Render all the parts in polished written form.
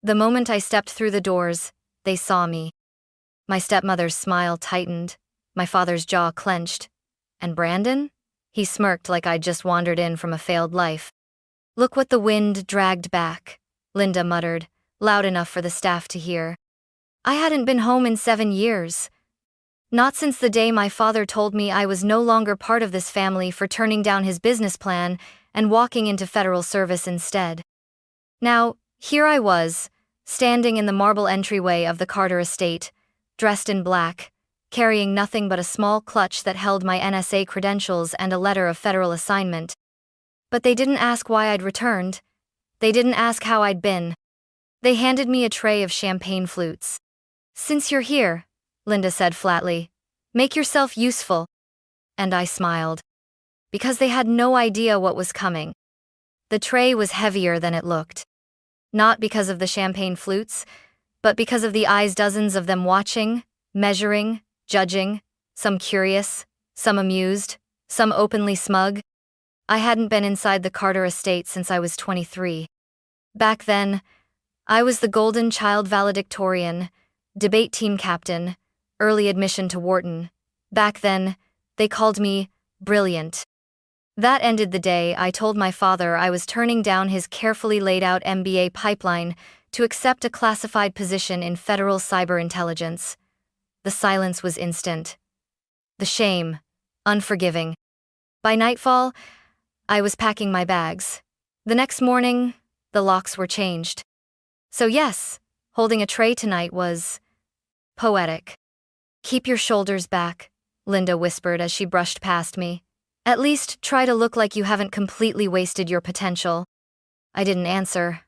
The moment I stepped through the doors, they saw me. My stepmother's smile tightened, my father's jaw clenched. And Brandon? He smirked like I'd just wandered in from a failed life. "Look what the wind dragged back," Linda muttered, loud enough for the staff to hear. I hadn't been home in 7 years. Not since the day my father told me I was no longer part of this family for turning down his business plan and walking into federal service instead. Now, here I was, standing in the marble entryway of the Carter estate, dressed in black, carrying nothing but a small clutch that held my NSA credentials and a letter of federal assignment. But they didn't ask why I'd returned. They didn't ask how I'd been. They handed me a tray of champagne flutes. "Since you're here," Linda said flatly, "make yourself useful." And I smiled. Because they had no idea what was coming. The tray was heavier than it looked. Not because of the champagne flutes, but because of the eyes, dozens of them watching, measuring, judging, some curious, some amused, some openly smug. I hadn't been inside the Carter estate since I was 23. Back then, I was the golden child valedictorian, debate team captain, early admission to Wharton. Back then, they called me brilliant. That ended the day I told my father I was turning down his carefully laid out MBA pipeline to accept a classified position in federal cyber intelligence. The silence was instant. The shame, unforgiving. By nightfall, I was packing my bags. The next morning, the locks were changed. So yes, holding a tray tonight was poetic. "Keep your shoulders back," Linda whispered as she brushed past me. "At least try to look like you haven't completely wasted your potential." I didn't answer.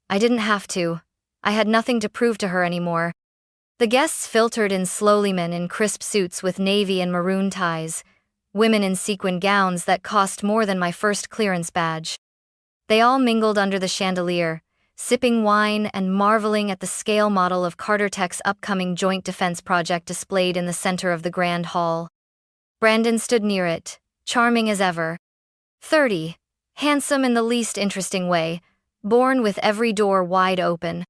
I didn't have to. I had nothing to prove to her anymore. The guests filtered in slowly, men in crisp suits with navy and maroon ties, women in sequin gowns that cost more than my first clearance badge. They all mingled under the chandelier, sipping wine and marveling at the scale model of Carter Tech's upcoming joint defense project displayed in the center of the grand hall. Brandon stood near it, charming as ever. 30, handsome in the least interesting way, born with every door wide open.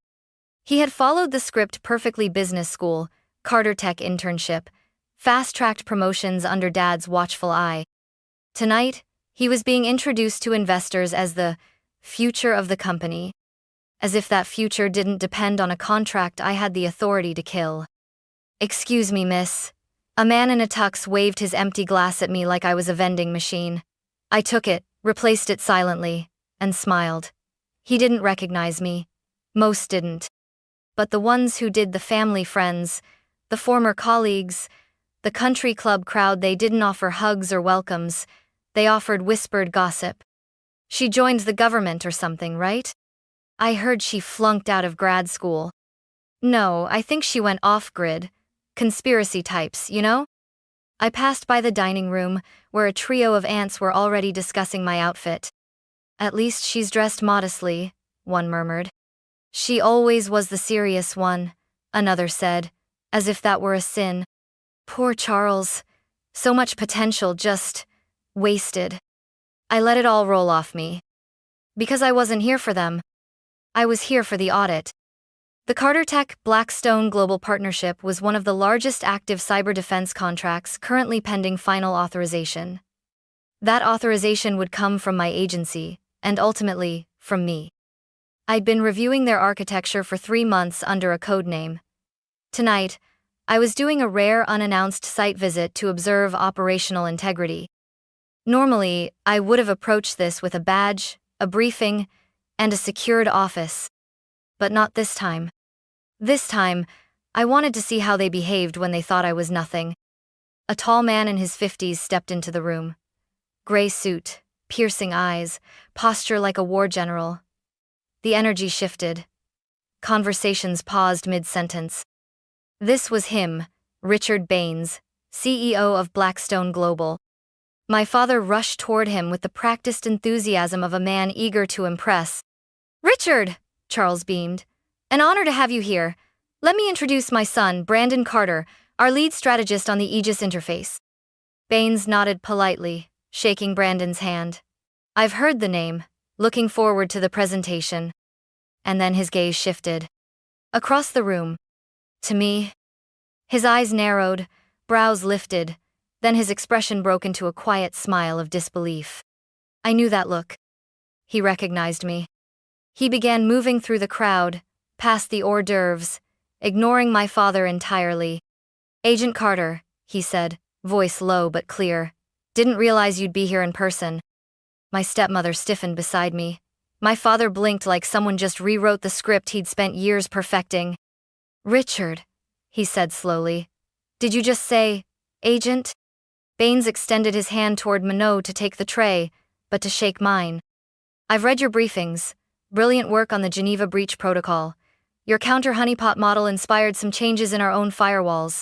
He had followed the script perfectly: business school, Carter Tech internship, fast-tracked promotions under Dad's watchful eye. Tonight, he was being introduced to investors as the future of the company. As if that future didn't depend on a contract I had the authority to kill. "Excuse me, miss." A man in a tux waved his empty glass at me like I was a vending machine. I took it, replaced it silently, and smiled. He didn't recognize me. Most didn't. But the ones who did, the family friends, the former colleagues, the country club crowd, they didn't offer hugs or welcomes. They offered whispered gossip. "She joined the government or something, right? I heard she flunked out of grad school." "No, I think she went off-grid. Conspiracy types, you know?" I passed by the dining room, where a trio of aunts were already discussing my outfit. "At least she's dressed modestly," one murmured. "She always was the serious one," another said, as if that were a sin. Poor Charles. So much potential just wasted. I let it all roll off me. Because I wasn't here for them. I was here for the audit. The Carter Tech Blackstone Global Partnership was one of the largest active cyber defense contracts currently pending final authorization. That authorization would come from my agency, and ultimately, from me. I'd been reviewing their architecture for 3 months under a code name. Tonight, I was doing a rare unannounced site visit to observe operational integrity. Normally, I would have approached this with a badge, a briefing, and a secured office. But not this time. This time, I wanted to see how they behaved when they thought I was nothing. A tall man in his 50s stepped into the room. Gray suit, piercing eyes, posture like a war general. The energy shifted. Conversations paused mid-sentence. This was him, Richard Baines, CEO of Blackstone Global. My father rushed toward him with the practiced enthusiasm of a man eager to impress. "Richard," Charles beamed. "An honor to have you here. Let me introduce my son, Brandon Carter, our lead strategist on the Aegis interface." Baines nodded politely, shaking Brandon's hand. "I've heard the name, looking forward to the presentation." And then his gaze shifted. Across the room. To me. His eyes narrowed, brows lifted, then his expression broke into a quiet smile of disbelief. I knew that look. He recognized me. He began moving through the crowd, past the hors d'oeuvres, ignoring my father entirely. Agent Carter, he said, voice low but clear. Didn't realize you'd be here in person. My stepmother stiffened beside me. My father blinked like someone just rewrote the script he'd spent years perfecting. Richard, he said slowly. Did you just say, Agent? Baines extended his hand toward Minot to take the tray, but to shake mine. I've read your briefings. Brilliant work on the Geneva Breach Protocol. Your counter-honeypot model inspired some changes in our own firewalls.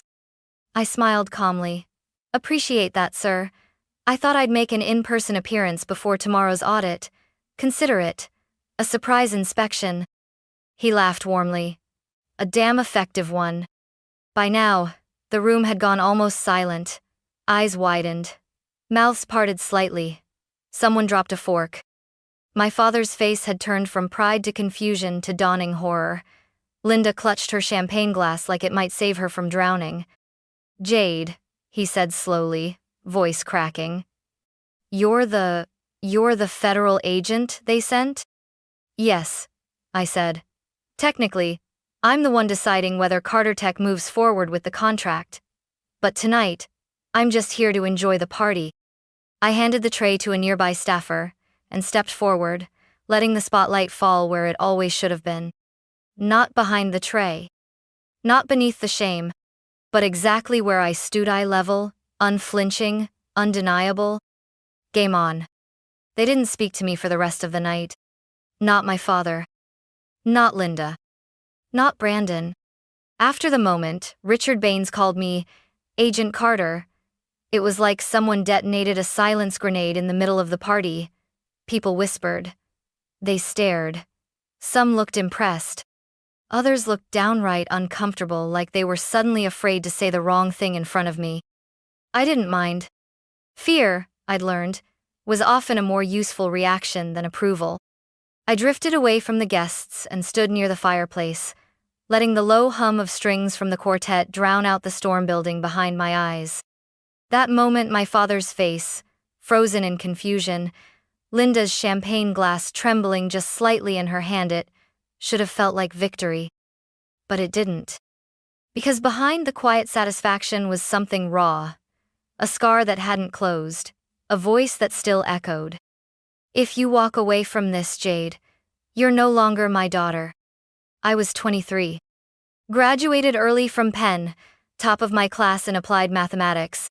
I smiled calmly. Appreciate that, sir. I thought I'd make an in-person appearance before tomorrow's audit. Consider it a surprise inspection. He laughed warmly. A damn effective one. By now, the room had gone almost silent. Eyes widened. Mouths parted slightly. Someone dropped a fork. My father's face had turned from pride to confusion to dawning horror. Linda clutched her champagne glass like it might save her from drowning. Jade, he said slowly, voice cracking. You're the federal agent they sent? Yes, I said. Technically, I'm the one deciding whether Carter Tech moves forward with the contract. But tonight, I'm just here to enjoy the party. I handed the tray to a nearby staffer and stepped forward, letting the spotlight fall where it always should have been. Not behind the tray. Not beneath the shame, but exactly where I stood eye level, unflinching, undeniable. Game on. They didn't speak to me for the rest of the night. Not my father. Not Linda. Not Brandon. After the moment, Richard Baines called me Agent Carter. It was like someone detonated a silence grenade in the middle of the party. People whispered. They stared. Some looked impressed. Others looked downright uncomfortable, like they were suddenly afraid to say the wrong thing in front of me. I didn't mind. Fear, I'd learned, was often a more useful reaction than approval. I drifted away from the guests and stood near the fireplace, letting the low hum of strings from the quartet drown out the storm building behind my eyes. That moment, my father's face, frozen in confusion, Linda's champagne glass trembling just slightly in her hand, it should have felt like victory. But it didn't. Because behind the quiet satisfaction was something raw, a scar that hadn't closed, a voice that still echoed. If you walk away from this, Jade, you're no longer my daughter. I was 23. Graduated early from Penn, top of my class in applied mathematics.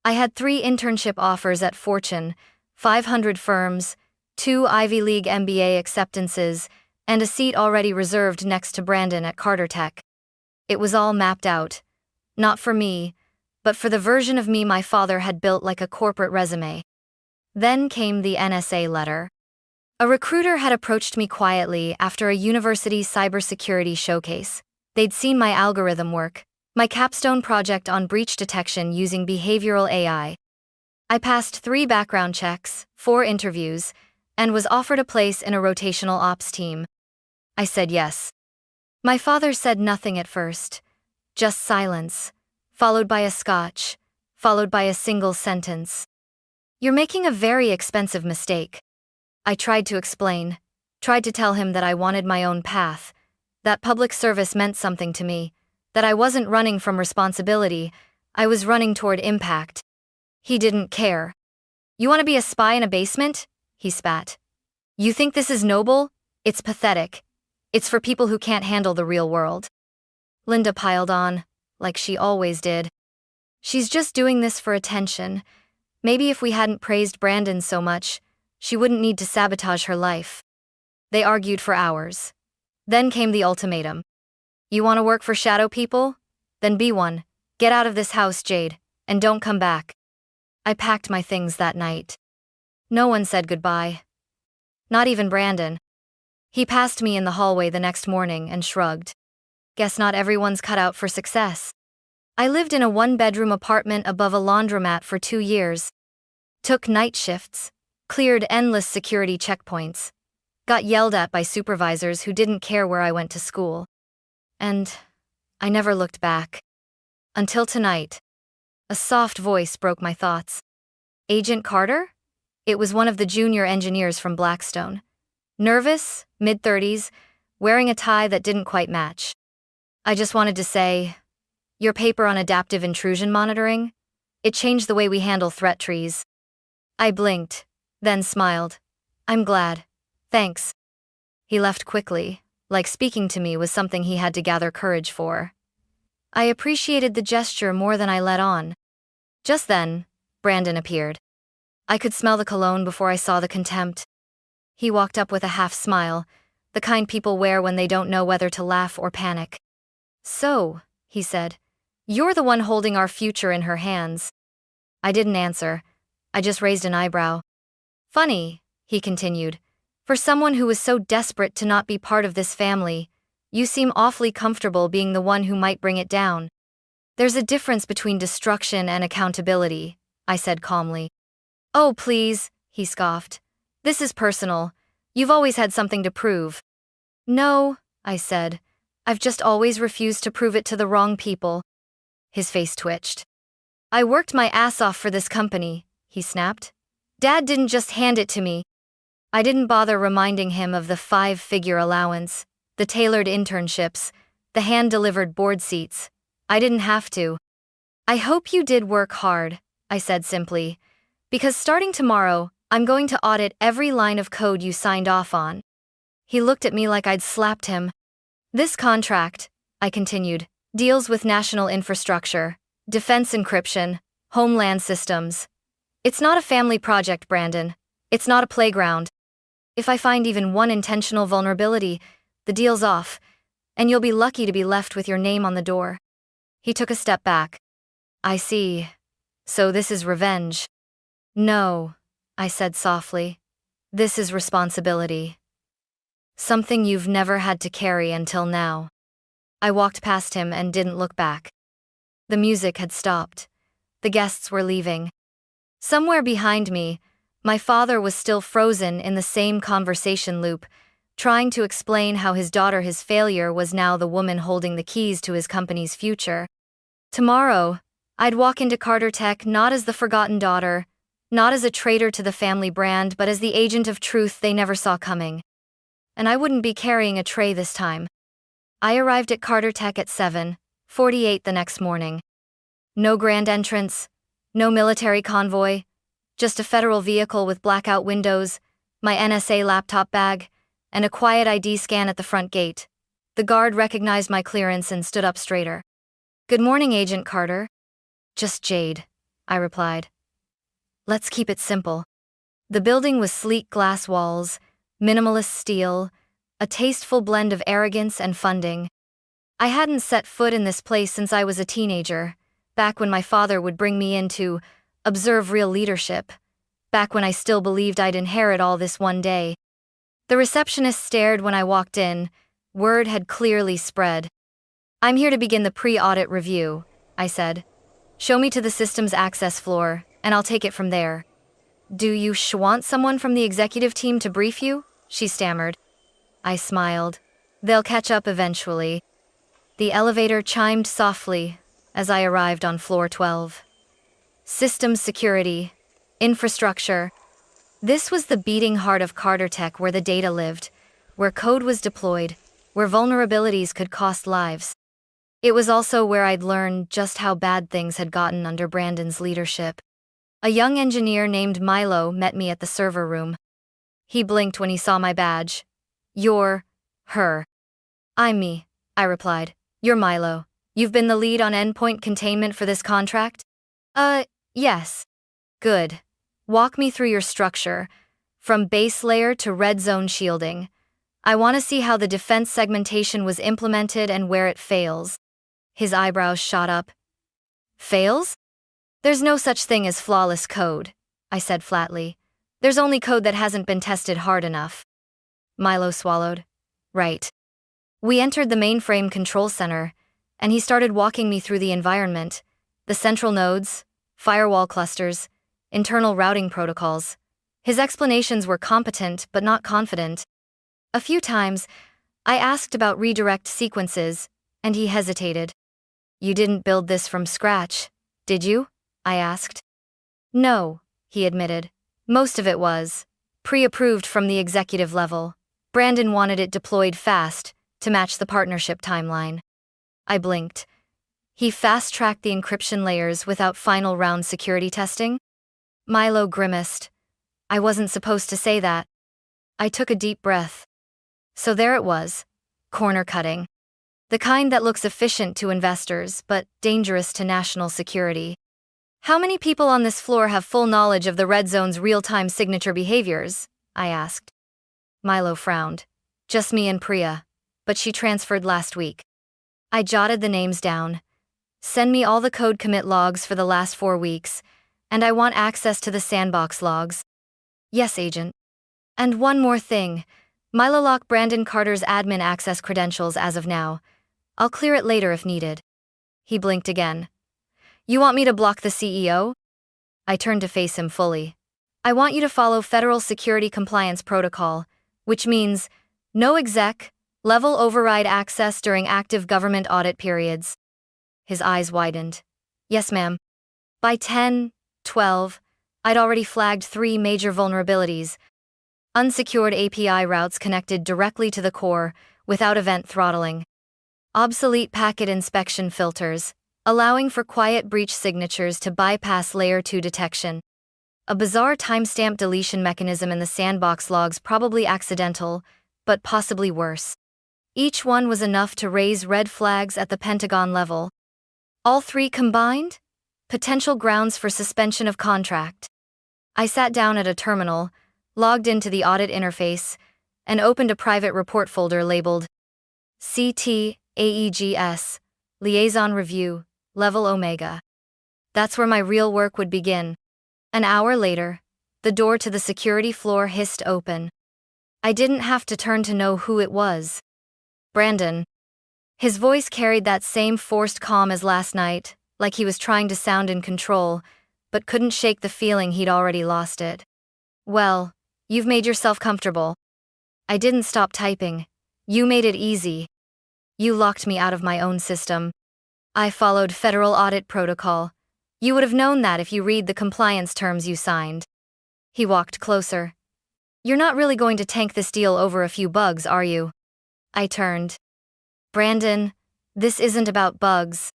I had 3 internship offers at Fortune 500 firms, 2 Ivy League MBA acceptances, and a seat already reserved next to Brandon at Carter Tech. It was all mapped out. Not for me, but for the version of me my father had built like a corporate resume. Then came the NSA letter. A recruiter had approached me quietly after a university cybersecurity showcase. They'd seen my algorithm work, my capstone project on breach detection using behavioral AI. I passed 3 background checks, 4 interviews, and was offered a place in a rotational ops team. I said yes. My father said nothing at first, just silence, followed by a scotch, followed by a single sentence. You're making a very expensive mistake. I tried to explain, tried to tell him that I wanted my own path, that public service meant something to me, that I wasn't running from responsibility, I was running toward impact. He didn't care. You want to be a spy in a basement? He spat. You think this is noble? It's pathetic. It's for people who can't handle the real world. Linda piled on, like she always did. She's just doing this for attention. Maybe if we hadn't praised Brandon so much, she wouldn't need to sabotage her life. They argued for hours. Then came the ultimatum. You want to work for shadow people? Then be one. Get out of this house, Jade, and don't come back. I packed my things that night. No one said goodbye. Not even Brandon. He passed me in the hallway the next morning and shrugged. Guess not everyone's cut out for success. I lived in a 1-bedroom apartment above a laundromat for 2 years. Took night shifts. Cleared endless security checkpoints. Got yelled at by supervisors who didn't care where I went to school. And I never looked back. Until tonight. A soft voice broke my thoughts. Agent Carter? It was one of the junior engineers from Blackstone. Nervous, mid-30s, wearing a tie that didn't quite match. I just wanted to say, your paper on adaptive intrusion monitoring? It changed the way we handle threat trees. I blinked, then smiled. I'm glad. Thanks. He left quickly, like speaking to me was something he had to gather courage for. I appreciated the gesture more than I let on. Just then, Brandon appeared. I could smell the cologne before I saw the contempt. He walked up with a half smile, the kind people wear when they don't know whether to laugh or panic. So, he said, you're the one holding our future in her hands. I didn't answer. I just raised an eyebrow. Funny, he continued. For someone who was so desperate to not be part of this family, you seem awfully comfortable being the one who might bring it down. There's a difference between destruction and accountability, I said calmly. Oh, please, he scoffed. This is personal. You've always had something to prove. No, I said. I've just always refused to prove it to the wrong people. His face twitched. I worked my ass off for this company, he snapped. Dad didn't just hand it to me. I didn't bother reminding him of the 5-figure allowance, the tailored internships, the hand-delivered board seats. I didn't have to. I hope you did work hard, I said simply, because starting tomorrow, I'm going to audit every line of code you signed off on. He looked at me like I'd slapped him. This contract, I continued, deals with national infrastructure, defense encryption, homeland systems. It's not a family project, Brandon. It's not a playground. If I find even one intentional vulnerability, the deal's off, and you'll be lucky to be left with your name on the door. He took a step back. I see. So this is revenge. No, I said softly. This is responsibility. Something you've never had to carry until now. I walked past him and didn't look back. The music had stopped. The guests were leaving. Somewhere behind me, my father was still frozen in the same conversation loop, trying to explain how his daughter's failure was now the woman holding the keys to his company's future. Tomorrow, I'd walk into Carter Tech not as the forgotten daughter, not as a traitor to the family brand, but as the agent of truth they never saw coming. And I wouldn't be carrying a tray this time. I arrived at Carter Tech at 7:48 the next morning. No grand entrance, no military convoy, just a federal vehicle with blackout windows, my NSA laptop bag, and a quiet ID scan at the front gate. The guard recognized my clearance and stood up straighter. Good morning, Agent Carter. Just Jade, I replied. Let's keep it simple. The building was sleek glass walls, minimalist steel, a tasteful blend of arrogance and funding. I hadn't set foot in this place since I was a teenager, back when my father would bring me in to observe real leadership, back when I still believed I'd inherit all this one day. The receptionist stared when I walked in. Word had clearly spread. I'm here to begin the pre-audit review, I said. Show me to the system's access floor, and I'll take it from there. Do you want someone from the executive team to brief you? She stammered. I smiled. They'll catch up eventually. The elevator chimed softly as I arrived on floor 12. Systems security, infrastructure. This was the beating heart of Carter Tech, where the data lived, where code was deployed, where vulnerabilities could cost lives. It was also where I'd learned just how bad things had gotten under Brandon's leadership. A young engineer named Milo met me at the server room. He blinked when he saw my badge. You're her. I'm me, I replied. You're Milo. You've been the lead on endpoint containment for this contract? Yes. Good. Walk me through your structure, from base layer to red zone shielding. I want to see how the defense segmentation was implemented and where it fails. His eyebrows shot up. Fails? There's no such thing as flawless code, I said flatly. There's only code that hasn't been tested hard enough. Milo swallowed. Right. We entered the mainframe control center, and he started walking me through the environment, the central nodes, firewall clusters, internal routing protocols. His explanations were competent but not confident. A few times, I asked about redirect sequences, And he hesitated. You didn't build this from scratch, did you? I asked. No, he admitted. Most of it was pre-approved from the executive level. Brandon wanted it deployed fast, to match the partnership timeline. I blinked. He fast-tracked the encryption layers without final round security testing? Milo grimaced. I wasn't supposed to say that. I took a deep breath. So there it was, corner cutting. The kind that looks efficient to investors, but dangerous to national security. How many people on this floor have full knowledge of the red zone's real-time signature behaviors? I asked. Milo frowned. Just me and Priya, but she transferred last week. I jotted the names down. Send me all the code commit logs for the last 4 weeks, and I want access to the sandbox logs. Yes, Agent. And one more thing. Milo lock Brandon Carter's admin access credentials as of now. I'll clear it later if needed. He blinked again. You want me to block the CEO? I turned to face him fully. I want you to follow Federal Security Compliance Protocol, which means no exec-level override access during active government audit periods. His eyes widened. Yes, ma'am. By 10/12, I'd already flagged 3 major vulnerabilities. Unsecured API routes connected directly to the core, without event throttling. Obsolete packet inspection filters, allowing for quiet breach signatures to bypass Layer 2 detection. A bizarre timestamp deletion mechanism in the sandbox logs, probably accidental, but possibly worse. Each one was enough to raise red flags at the Pentagon level. All 3 combined? Potential grounds for suspension of contract. I sat down at a terminal, logged into the audit interface, and opened a private report folder labeled CT-AEGS, Liaison Review, Level Omega. That's where my real work would begin. An hour later, the door to the security floor hissed open. I didn't have to turn to know who it was. Brandon. His voice carried that same forced calm as last night, like he was trying to sound in control, but couldn't shake the feeling he'd already lost it. Well, you've made yourself comfortable. I didn't stop typing. You made it easy. You locked me out of my own system. I followed federal audit protocol. You would have known that if you read the compliance terms you signed. He walked closer. You're not really going to tank this deal over a few bugs, are you? I turned. Brandon, this isn't about bugs.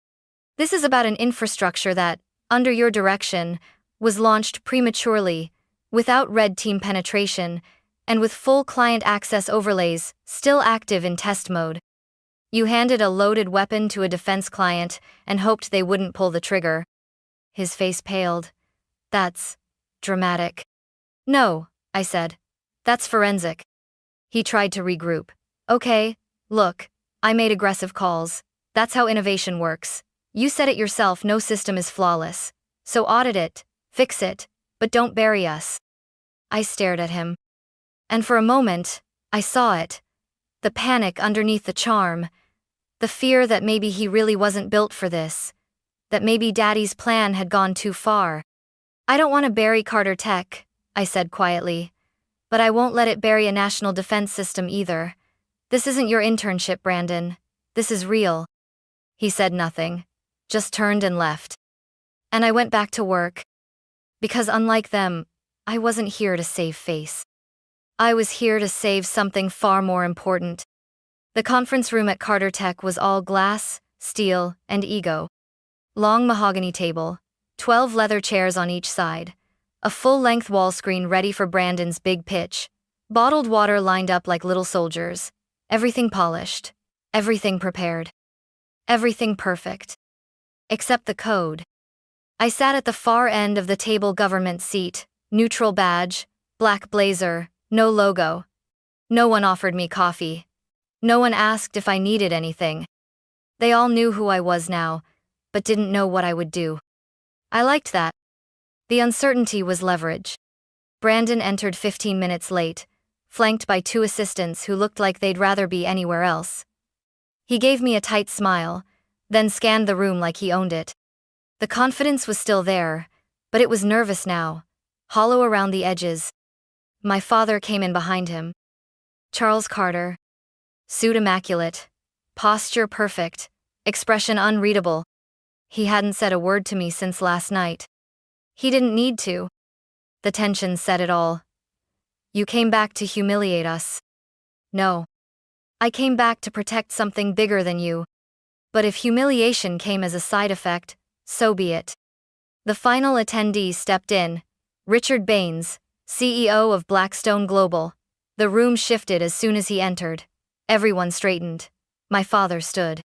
This is about an infrastructure that, under your direction, was launched prematurely, without red team penetration, and with full client access overlays, still active in test mode. You handed a loaded weapon to a defense client and hoped they wouldn't pull the trigger. His face paled. That's dramatic. No, I said. That's forensic. He tried to regroup. Okay, look, I made aggressive calls. That's how innovation works. You said it yourself, no system is flawless. So audit it, fix it, but don't bury us. I stared at him. And for a moment, I saw it. The panic underneath the charm. The fear that maybe he really wasn't built for this. That maybe Daddy's plan had gone too far. I don't want to bury Carter Tech, I said quietly. But I won't let it bury a national defense system either. This isn't your internship, Brandon. This is real. He said nothing, just turned and left. And I went back to work. Because unlike them, I wasn't here to save face. I was here to save something far more important. The conference room at Carter Tech was all glass, steel, and ego. Long mahogany table, 12 leather chairs on each side, a full-length wall screen ready for Brandon's big pitch, bottled water lined up like little soldiers, everything polished, everything prepared, everything perfect. Except the code. I sat at the far end of the table, government seat, neutral badge, black blazer, no logo. No one offered me coffee. No one asked if I needed anything. They all knew who I was now, but didn't know what I would do. I liked that. The uncertainty was leverage. Brandon entered 15 minutes late, flanked by 2 assistants who looked like they'd rather be anywhere else. He gave me a tight smile, then scanned the room like he owned it. The confidence was still there, but it was nervous now, hollow around the edges. My father came in behind him. Charles Carter. Suit immaculate. Posture perfect, expression unreadable. He hadn't said a word to me since last night. He didn't need to. The tension said it all. You came back to humiliate us. No. I came back to protect something bigger than you. But if humiliation came as a side effect, so be it. The final attendee stepped in, Richard Baines, CEO of Blackstone Global. The room shifted as soon as he entered. Everyone straightened. My father stood.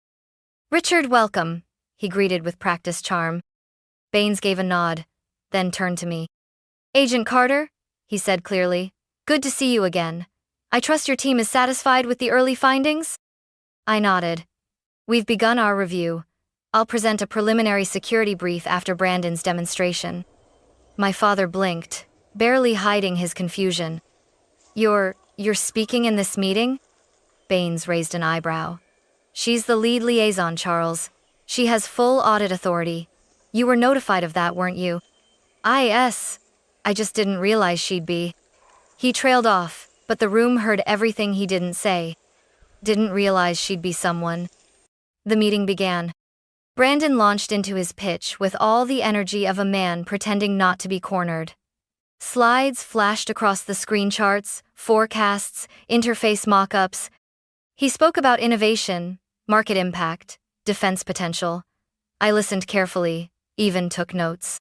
Richard, welcome, he greeted with practiced charm. Baines gave a nod, then turned to me. Agent Carter, he said clearly, good to see you again. I trust your team is satisfied with the early findings? I nodded. We've begun our review. I'll present a preliminary security brief after Brandon's demonstration. My father blinked, barely hiding his confusion. You're speaking in this meeting? Baines raised an eyebrow. She's the lead liaison, Charles. She has full audit authority. You were notified of that, weren't you? Yes. I just didn't realize she'd be. He trailed off, but the room heard everything he didn't say. Didn't realize she'd be someone. The meeting began. Brandon launched into his pitch with all the energy of a man pretending not to be cornered. Slides flashed across the screen, charts, forecasts, interface mock-ups. He spoke about innovation, market impact, defense potential. I listened carefully, even took notes.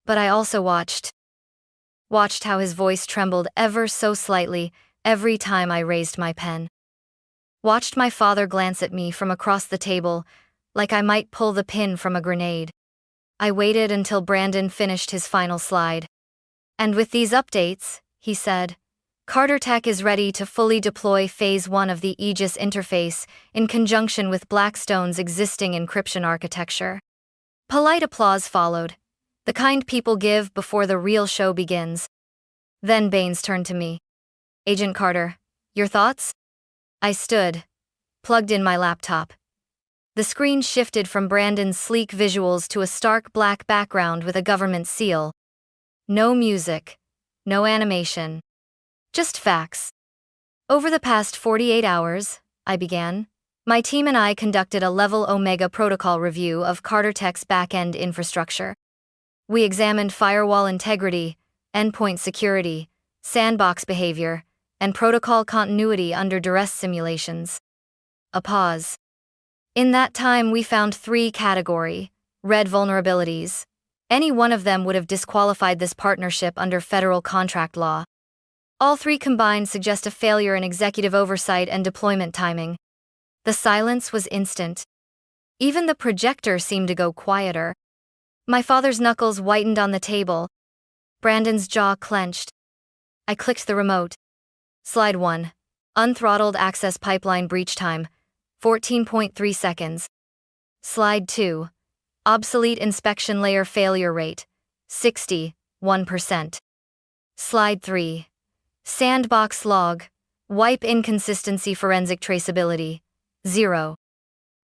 But I also watched how his voice trembled ever so slightly every time I raised my pen. Watched my father glance at me from across the table, like I might pull the pin from a grenade. I waited until Brandon finished his final slide. And with these updates, he said, Carter Tech is ready to fully deploy Phase 1 of the Aegis interface in conjunction with Blackstone's existing encryption architecture. Polite applause followed, the kind people give before the real show begins. Then Baines turned to me. Agent Carter, your thoughts? I stood, plugged in my laptop. The screen shifted from Brandon's sleek visuals to a stark black background with a government seal. No music, no animation. Just facts. Over the past 48 hours, I began, my team and I conducted a Level Omega protocol review of Carter Tech's back-end infrastructure. We examined firewall integrity, endpoint security, sandbox behavior, and protocol continuity under duress simulations. A pause. In that time, we found 3 red vulnerabilities. Any one of them would have disqualified this partnership under federal contract law. All 3 combined suggest a failure in executive oversight and deployment timing. The silence was instant. Even the projector seemed to go quieter. My father's knuckles whitened on the table. Brandon's jaw clenched. I clicked the remote. Slide 1. Unthrottled access pipeline breach time, 14.3 seconds. Slide 2. Obsolete inspection layer failure rate, 61%. Slide 3. Sandbox log, wipe inconsistency forensic traceability, 0.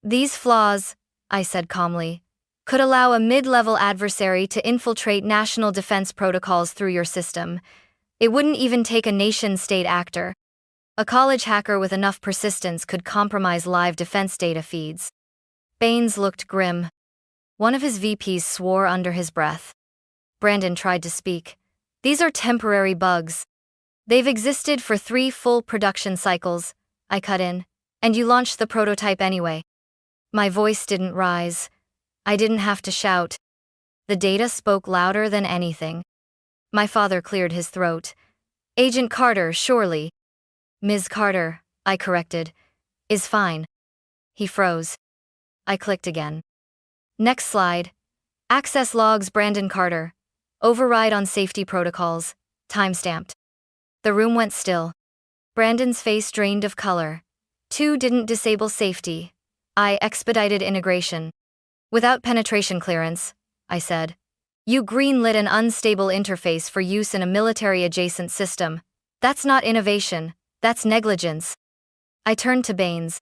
These flaws, I said calmly, could allow a mid-level adversary to infiltrate national defense protocols through your system. It wouldn't even take a nation-state actor. A college hacker with enough persistence could compromise live defense data feeds. Baines looked grim. One of his VPs swore under his breath. Brandon tried to speak. These are temporary bugs. They've existed for 3 full production cycles, I cut in, and you launched the prototype anyway. My voice didn't rise. I didn't have to shout. The data spoke louder than anything. My father cleared his throat. Agent Carter, surely. Ms. Carter, I corrected, is fine. He froze. I clicked again. Next slide. Access logs Brandon Carter. Override on safety protocols. Timestamped. The room went still. Brandon's face drained of color. 2 didn't disable safety. I expedited integration. Without penetration clearance, I said. You greenlit an unstable interface for use in a military-adjacent system. That's not innovation, that's negligence. I turned to Baines.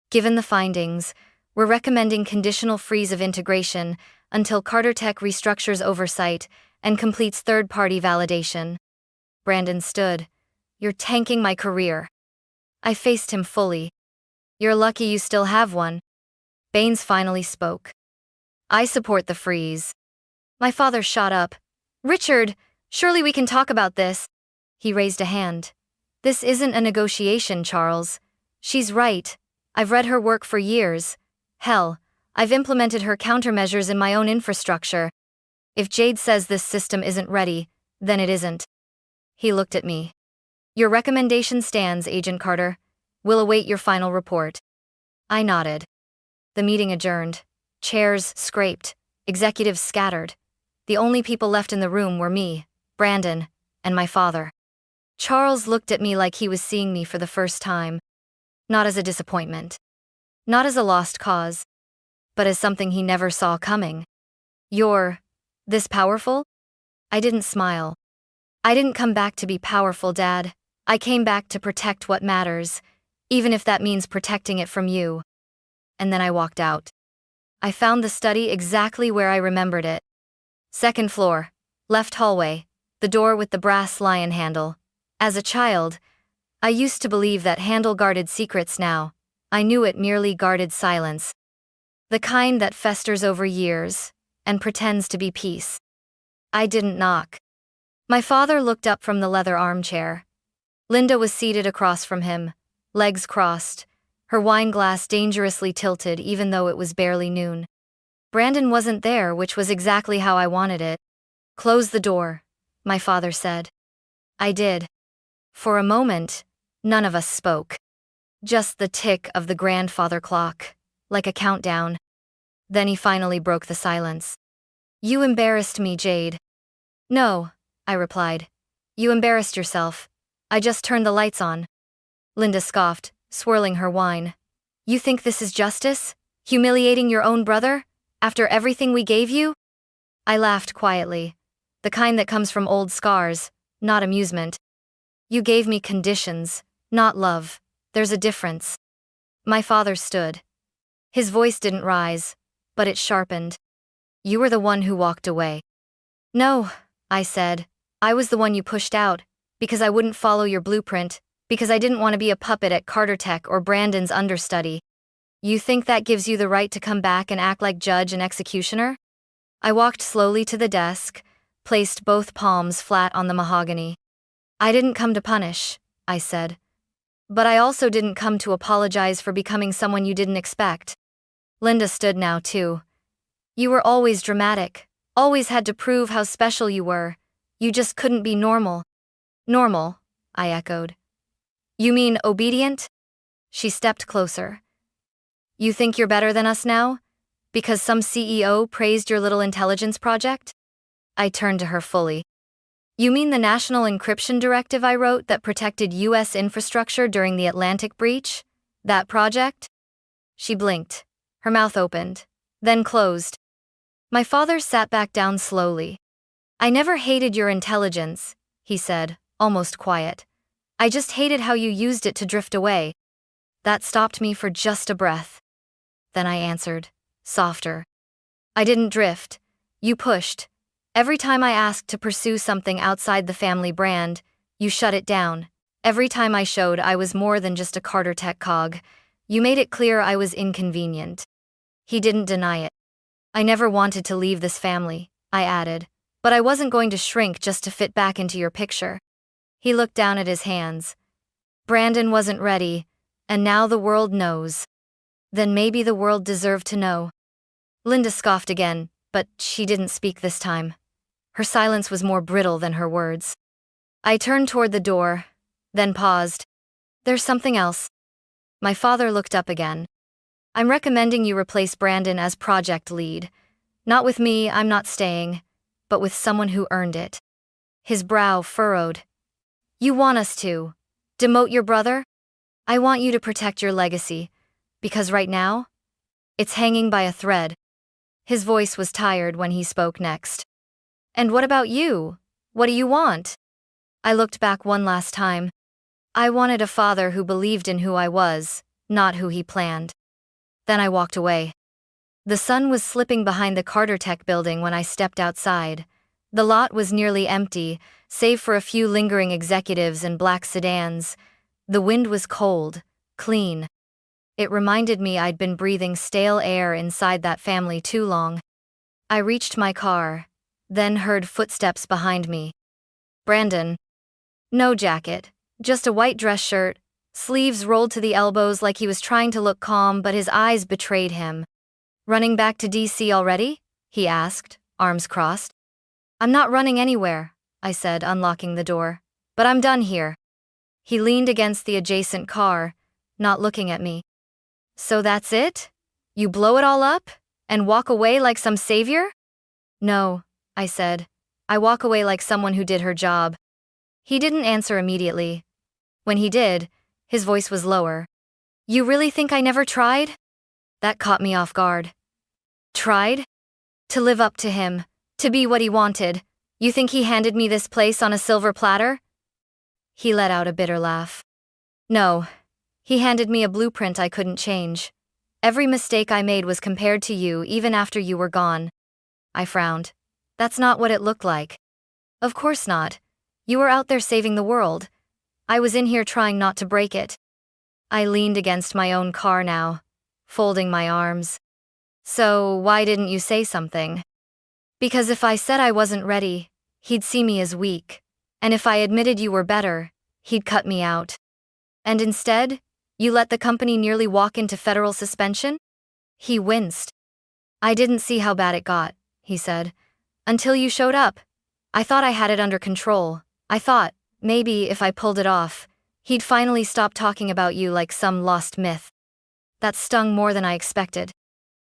Given the findings, we're recommending conditional freeze of integration until Carter Tech restructures oversight and completes third-party validation. Brandon stood. You're tanking my career. I faced him fully. You're lucky you still have one. Baines finally spoke. I support the freeze. My father shot up. Richard, surely we can talk about this. He raised a hand. This isn't a negotiation, Charles. She's right. I've read her work for years. Hell, I've implemented her countermeasures in my own infrastructure. If Jade says this system isn't ready, then it isn't. He looked at me. Your recommendation stands, Agent Carter. We'll await your final report. I nodded. The meeting adjourned. Chairs scraped. Executives scattered. The only people left in the room were me, Brandon, and my father. Charles looked at me like he was seeing me for the first time. Not as a disappointment. Not as a lost cause. But as something he never saw coming. You're this powerful? I didn't smile. I didn't come back to be powerful, Dad. I came back to protect what matters, even if that means protecting it from you. And then I walked out. I found the study exactly where I remembered it. Second floor, left hallway, the door with the brass lion handle. As a child, I used to believe that handle guarded secrets. Now I knew it merely guarded silence. The kind that festers over years and pretends to be peace. I didn't knock. My father looked up from the leather armchair. Linda was seated across from him, legs crossed, her wine glass dangerously tilted even though it was barely noon. Brandon wasn't there, which was exactly how I wanted it. Close the door, my father said. I did. For a moment, none of us spoke. Just the tick of the grandfather clock, like a countdown. Then he finally broke the silence. You embarrassed me, Jade. No, I replied. You embarrassed yourself. I just turned the lights on. Linda scoffed, swirling her wine. You think this is justice? Humiliating your own brother? After everything we gave you? I laughed quietly. The kind that comes from old scars, not amusement. You gave me conditions, not love. There's a difference. My father stood. His voice didn't rise, but it sharpened. You were the one who walked away. No, I said. I was the one you pushed out, because I wouldn't follow your blueprint, because I didn't want to be a puppet at Carter Tech or Brandon's understudy. You think that gives you the right to come back and act like judge and executioner? I walked slowly to the desk, placed both palms flat on the mahogany. I didn't come to punish, I said. But I also didn't come to apologize for becoming someone you didn't expect. Linda stood now too. You were always dramatic, always had to prove how special you were. You just couldn't be normal. Normal, I echoed. You mean obedient? She stepped closer. You think you're better than us now? Because some CEO praised your little intelligence project? I turned to her fully. You mean the National Encryption Directive I wrote that protected U.S. infrastructure during the Atlantic breach? That project? She blinked. Her mouth opened, then closed. My father sat back down slowly. I never hated your intelligence, he said, almost quiet. I just hated how you used it to drift away. That stopped me for just a breath. Then I answered, softer. I didn't drift. You pushed. Every time I asked to pursue something outside the family brand, you shut it down. Every time I showed I was more than just a Carter Tech cog, you made it clear I was inconvenient. He didn't deny it. I never wanted to leave this family, I added, but I wasn't going to shrink just to fit back into your picture. He looked down at his hands. Brandon wasn't ready, and now the world knows. Then maybe the world deserved to know. Linda scoffed again, but she didn't speak this time. Her silence was more brittle than her words. I turned toward the door, then paused. There's something else. My father looked up again. I'm recommending you replace Brandon as project lead. Not with me, I'm not staying, but with someone who earned it. His brow furrowed. You want us to demote your brother? I want you to protect your legacy, because right now, it's hanging by a thread. His voice was tired when he spoke next. And what about you? What do you want? I looked back one last time. I wanted a father who believed in who I was, not who he planned. Then I walked away. The sun was slipping behind the Carter Tech building when I stepped outside. The lot was nearly empty, save for a few lingering executives and black sedans. The wind was cold, clean. It reminded me I'd been breathing stale air inside that family too long. I reached my car, then heard footsteps behind me. Brandon. No jacket, just a white dress shirt, sleeves rolled to the elbows like he was trying to look calm, but his eyes betrayed him. Running back to DC already? He asked, arms crossed. I'm not running anywhere, I said, unlocking the door. But I'm done here. He leaned against the adjacent car, not looking at me. So that's it? You blow it all up? And walk away like some savior? No, I said. I walk away like someone who did her job. He didn't answer immediately. When he did, his voice was lower. You really think I never tried? That caught me off guard. Tried? To live up to him, to be what he wanted. You think he handed me this place on a silver platter? He let out a bitter laugh. No, he handed me a blueprint I couldn't change. Every mistake I made was compared to you even after you were gone. I frowned. That's not what it looked like. Of course not. You were out there saving the world. I was in here trying not to break it. I leaned against my own car now, folding my arms. So why didn't you say something? Because if I said I wasn't ready, he'd see me as weak. And if I admitted you were better, he'd cut me out. And instead, you let the company nearly walk into federal suspension? He winced. I didn't see how bad it got, he said. Until you showed up. I thought I had it under control. I thought, maybe if I pulled it off, he'd finally stop talking about you like some lost myth. That stung more than I expected.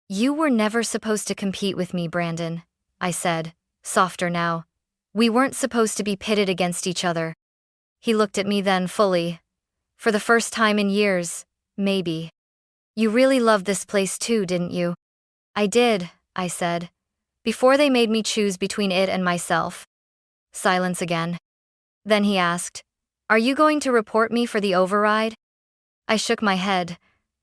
You were never supposed to compete with me, Brandon, I said, softer now. We weren't supposed to be pitted against each other. He looked at me then fully. For the first time in years, maybe. You really loved this place too, didn't you? I did, I said. Before they made me choose between it and myself. Silence again. Then he asked, Are you going to report me for the override? I shook my head.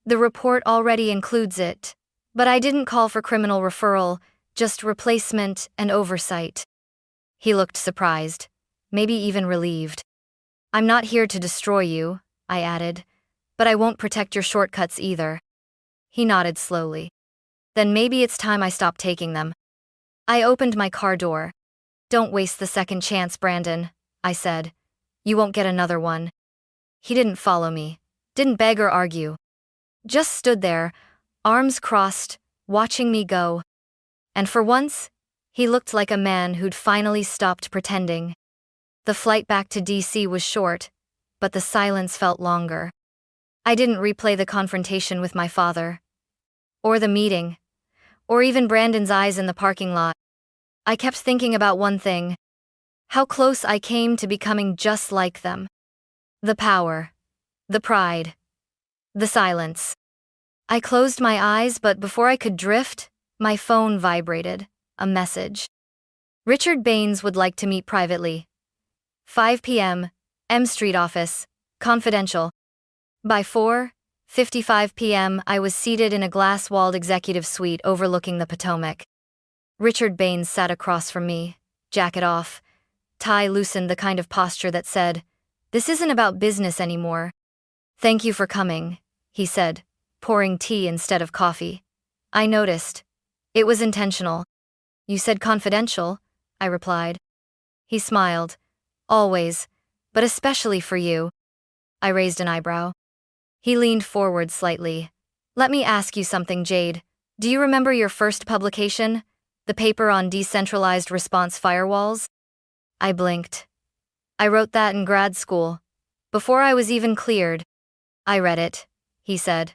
The report already includes it. But I didn't call for criminal referral, just replacement and oversight. He looked surprised, maybe even relieved. I'm not here to destroy you, I added, but I won't protect your shortcuts either. He nodded slowly. Then maybe it's time I stopped taking them. I opened my car door. Don't waste the second chance, Brandon, I said. You won't get another one. He didn't follow me, didn't beg or argue. Just stood there, arms crossed, watching me go. And for once, he looked like a man who'd finally stopped pretending. The flight back to DC was short, but the silence felt longer. I didn't replay the confrontation with my father. Or the meeting. Or even Brandon's eyes in the parking lot. I kept thinking about one thing. How close I came to becoming just like them. The power. The pride. The silence. I closed my eyes, but before I could drift, my phone vibrated. A message. Richard Baines would like to meet privately. 5 p.m., M Street office, confidential. By 4:55 p.m., I was seated in a glass-walled executive suite overlooking the Potomac. Richard Baines sat across from me, jacket off, tie loosened, the kind of posture that said, "This isn't about business anymore." "Thank you for coming," he said, pouring tea instead of coffee. I noticed. It was intentional. "You said confidential," I replied. He smiled. "Always, but especially for you." I raised an eyebrow. He leaned forward slightly. "Let me ask you something, Jade. Do you remember your first publication? The paper on decentralized response firewalls?" I blinked. "I wrote that in grad school. Before I was even cleared." "I read it," he said.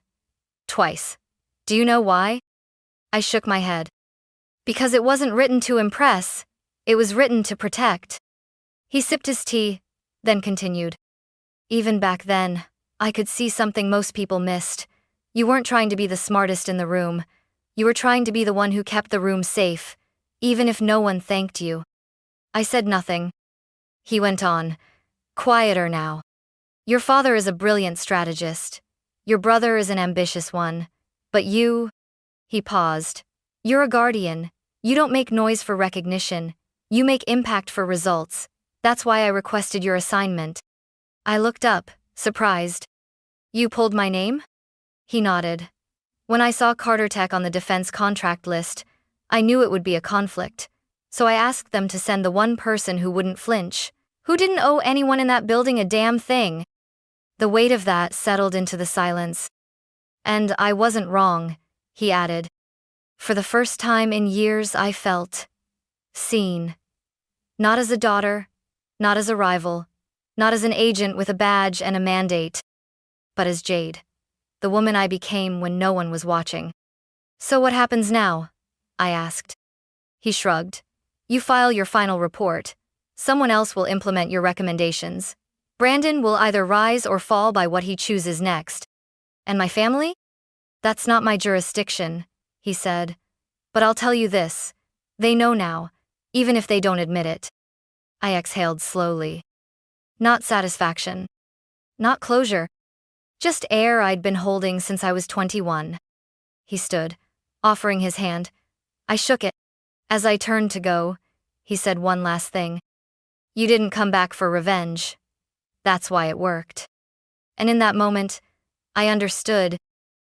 "Twice. Do you know why?" I shook my head. "Because it wasn't written to impress. It was written to protect." He sipped his tea, then continued. "Even back then, I could see something most people missed. You weren't trying to be the smartest in the room. You were trying to be the one who kept the room safe, even if no one thanked you." I said nothing. He went on, quieter now. "Your father is a brilliant strategist. Your brother is an ambitious one. But you..." He paused. "You're a guardian. You don't make noise for recognition. You make impact for results. That's why I requested your assignment." I looked up, surprised. "You pulled my name?" He nodded. When I saw Carter Tech on the defense contract list, I knew it would be a conflict. So I asked them to send the one person who wouldn't flinch, who didn't owe anyone in that building a damn thing. The weight of that settled into the silence. And I wasn't wrong, he added. For the first time in years, I felt seen. Not as a daughter, not as a rival, not as an agent with a badge and a mandate, but as Jade, the woman I became when no one was watching. So what happens now? I asked. He shrugged. You file your final report. Someone else will implement your recommendations. Brandon will either rise or fall by what he chooses next. And my family? That's not my jurisdiction, he said. But I'll tell you this. They know now, even if they don't admit it. I exhaled slowly. Not satisfaction. Not closure. Just air I'd been holding since I was 21. He stood, offering his hand. I shook it. As I turned to go, he said one last thing. You didn't come back for revenge. That's why it worked. And in that moment, I understood.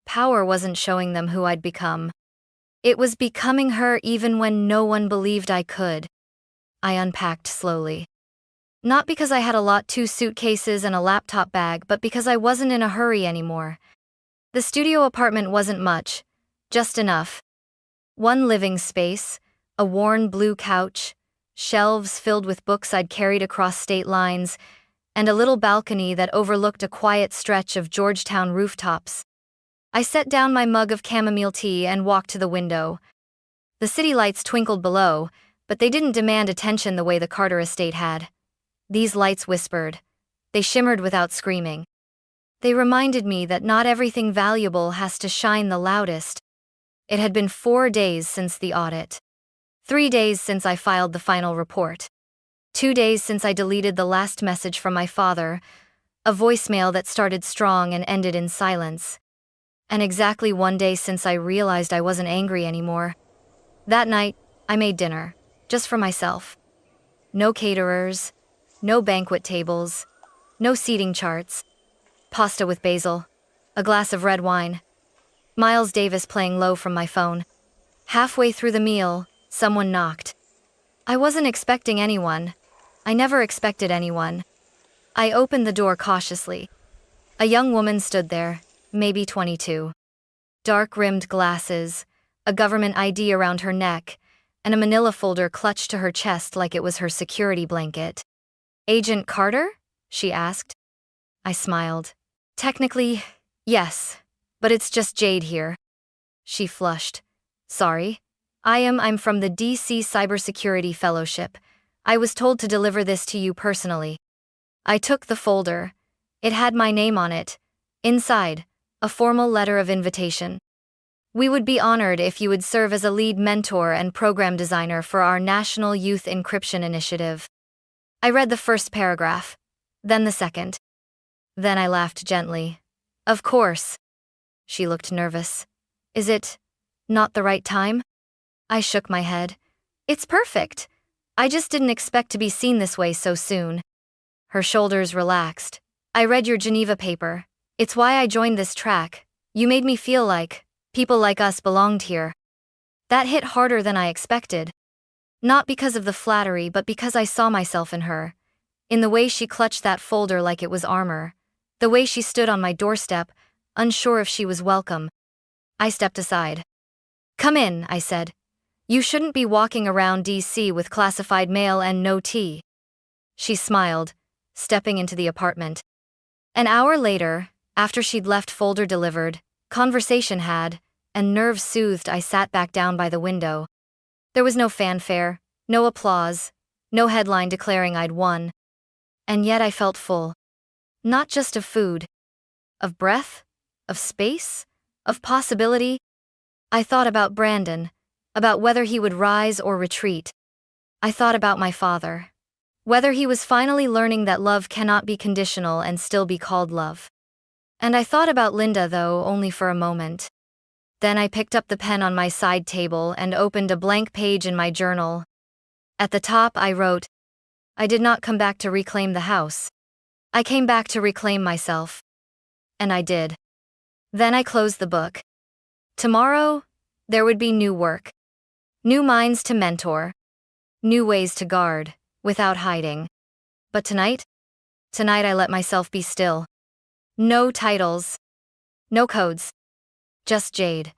Power wasn't showing them who I'd become. It was becoming her even when no one believed I could. I unpacked slowly. Not because I had a lot, 2 suitcases and a laptop bag, but because I wasn't in a hurry anymore. The studio apartment wasn't much, just enough. One living space, a worn blue couch, shelves filled with books I'd carried across state lines, and a little balcony that overlooked a quiet stretch of Georgetown rooftops. I set down my mug of chamomile tea and walked to the window. The city lights twinkled below, but they didn't demand attention the way the Carter estate had. These lights whispered. They shimmered without screaming. They reminded me that not everything valuable has to shine the loudest. It had been 4 days since the audit. 3 days since I filed the final report. 2 days since I deleted the last message from my father, a voicemail that started strong and ended in silence. And exactly 1 day since I realized I wasn't angry anymore. That night, I made dinner, just for myself. No caterers, no banquet tables, no seating charts. Pasta with basil, a glass of red wine. Miles Davis playing low from my phone. Halfway through the meal, someone knocked. I wasn't expecting anyone. I never expected anyone. I opened the door cautiously. A young woman stood there, maybe 22. Dark-rimmed glasses, a government ID around her neck, and a manila folder clutched to her chest like it was her security blanket. Agent Carter? She asked. I smiled. Technically, yes, but it's just Jade here. She flushed. Sorry. I'm from the DC Cybersecurity Fellowship. I was told to deliver this to you personally. I took the folder. It had my name on it. Inside, a formal letter of invitation. We would be honored if you would serve as a lead mentor and program designer for our National Youth Encryption Initiative. I read the first paragraph, then the second. Then I laughed gently. Of course. She looked nervous. Is it not the right time? I shook my head. It's perfect. I just didn't expect to be seen this way so soon. Her shoulders relaxed. I read your Geneva paper. It's why I joined this track. You made me feel like people like us belonged here. That hit harder than I expected. Not because of the flattery, but because I saw myself in her. In the way she clutched that folder like it was armor. The way she stood on my doorstep, unsure if she was welcome. I stepped aside. Come in, I said. You shouldn't be walking around DC with classified mail and no tea. She smiled, stepping into the apartment. An hour later, after she'd left folder delivered, conversation had, and nerves soothed, I sat back down by the window. There was no fanfare, no applause, no headline declaring I'd won. And yet I felt full. Not just of food. Of breath? Of space? Of possibility? I thought about Brandon, about whether he would rise or retreat. I thought about my father. Whether he was finally learning that love cannot be conditional and still be called love. And I thought about Linda, though, only for a moment. Then I picked up the pen on my side table and opened a blank page in my journal. At the top I wrote, I did not come back to reclaim the house. I came back to reclaim myself. And I did. Then I closed the book. Tomorrow, there would be new work. New minds to mentor. New ways to guard, without hiding. But tonight I let myself be still. No titles. No codes. Just Jade.